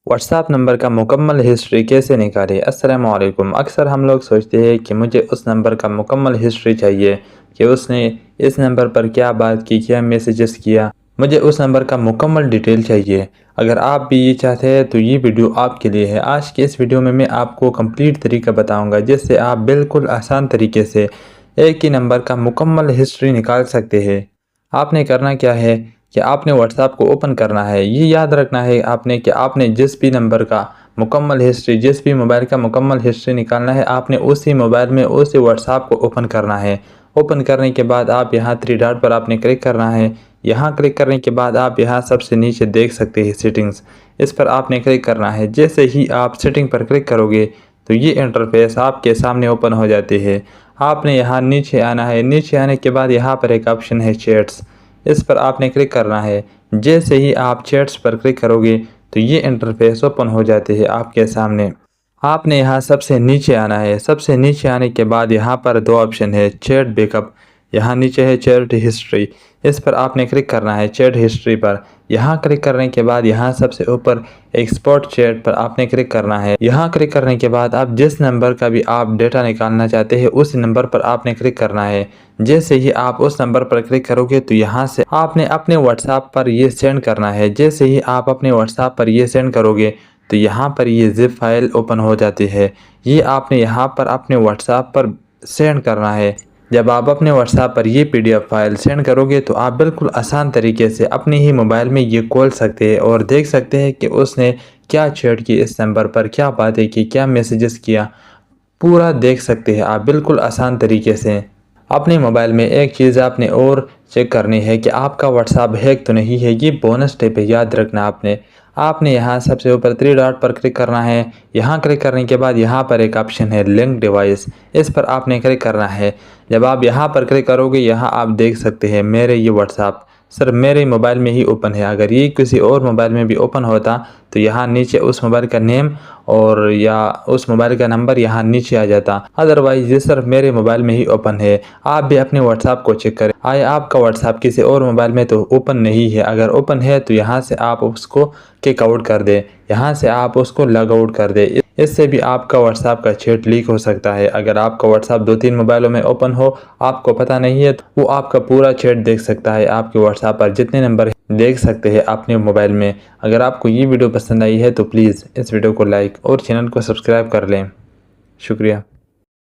WhatsApp number का मुकम्मल history कैसे निकालें। अस्सलामु अलैकुम। अक्सर हम लोग सोचते हैं कि मुझे उस नंबर का मुकम्मल हिस्ट्री चाहिए कि उसने इस नंबर पर क्या बात की, क्या मैसेजेस किया, मुझे उस नंबर का मुकम्मल डिटेल चाहिए। अगर आप भी ये चाहते हैं तो ये वीडियो आपके लिए है। आज के इस वीडियो में मैं आपको कंप्लीट तरीका बताऊंगा जिससे आप बिल्कुल आसान तरीके से एक ही नंबर का मुकम्मल हिस्ट्री निकाल सकते हैं। आपने करना क्या है कि आपने व्हाट्सएप को ओपन करना है। ये याद रखना है आपने कि आपने जिस भी नंबर का मुकम्मल हिस्ट्री, जिस भी मोबाइल का मुकम्मल हिस्ट्री निकालना है, आपने उसी मोबाइल में उसी व्हाट्सएप को ओपन करना है। ओपन करने के बाद आप यहाँ थ्री डॉट पर आपने क्लिक करना है। यहाँ क्लिक करने के बाद आप यहाँ सबसे नीचे देख सकते हैं सेटिंग्स, इस पर आपने क्लिक करना है। जैसे ही आप सेटिंग पर क्लिक करोगे तो ये इंटरफेस आपके सामने ओपन हो जाती है। आपने यहाँ नीचे आना है। नीचे आने के बाद यहाँ पर एक ऑप्शन है चैट्स, इस पर आपने क्लिक करना है। जैसे ही आप चैट्स पर क्लिक करोगे तो ये इंटरफेस ओपन हो जाती है आपके सामने। आपने यहाँ सबसे नीचे आना है। सबसे नीचे आने के बाद यहाँ पर दो ऑप्शन है, चैट बैकअप, यहाँ नीचे है चैट हिस्ट्री, इस पर आपने क्लिक करना है। चैट हिस्ट्री पर यहाँ क्लिक करने के बाद यहाँ सबसे ऊपर एक्सपोर्ट चैट पर आपने क्लिक करना है। यहाँ क्लिक करने के बाद आप जिस नंबर का भी आप डेटा निकालना चाहते हैं उस नंबर पर आपने क्लिक करना है। जैसे ही आप उस नंबर पर क्लिक करोगे तो यहाँ से आपने अपने व्हाट्सएप पर ये सेंड करना है। जैसे ही आप अपने व्हाट्सएप पर ये सेंड करोगे तो यहाँ पर ये जिप फाइल ओपन हो जाती है। ये आपने यहाँ पर अपने व्हाट्सएप पर सेंड करना है। जब आप अपने व्हाट्सएप पर ये PDF फाइल सेंड करोगे तो आप बिल्कुल आसान तरीके से अपने ही मोबाइल में ये खोल सकते हैं और देख सकते हैं कि उसने क्या चैट की, इस नंबर पर क्या बातें की, क्या मैसेजेस किया, पूरा देख सकते हैं आप बिल्कुल आसान तरीके से अपने मोबाइल में। एक चीज़ आपने और चेक करनी है कि आपका व्हाट्सएप हैक तो नहीं है। ये बोनस टिप है, याद रखना। आपने यहाँ सबसे ऊपर थ्री डॉट पर क्लिक करना है। यहाँ क्लिक करने के बाद यहाँ पर एक ऑप्शन है लिंक डिवाइस, इस पर आपने क्लिक करना है। जब आप यहाँ पर क्लिक करोगे यहाँ आप देख सकते हैं मेरे ये व्हाट्सएप सर मेरे मोबाइल में ही ओपन है। अगर ये किसी और मोबाइल में भी ओपन होता तो यहाँ नीचे उस मोबाइल का नेम और या उस मोबाइल का नंबर यहाँ नीचे आ जाता। अदरवाइज ये सर मेरे मोबाइल में ही ओपन है। आप भी अपने व्हाट्सएप को चेक करें, आए आपका व्हाट्सएप किसी और मोबाइल में तो ओपन नहीं है। अगर ओपन है तो यहाँ से आप उसको किक आउट कर दे, यहाँ से आप उसको लॉग आउट कर दे। इससे भी आपका व्हाट्सएप का चैट लीक हो सकता है। अगर आपका व्हाट्सएप 2-3 मोबाइलों में ओपन हो, आपको पता नहीं है, तो वो आपका पूरा चैट देख सकता है। आपके व्हाट्सएप पर जितने नंबर देख सकते हैं अपने मोबाइल में। अगर आपको ये वीडियो पसंद आई है तो प्लीज़ इस वीडियो को लाइक और चैनल को सब्सक्राइब कर लें। शुक्रिया।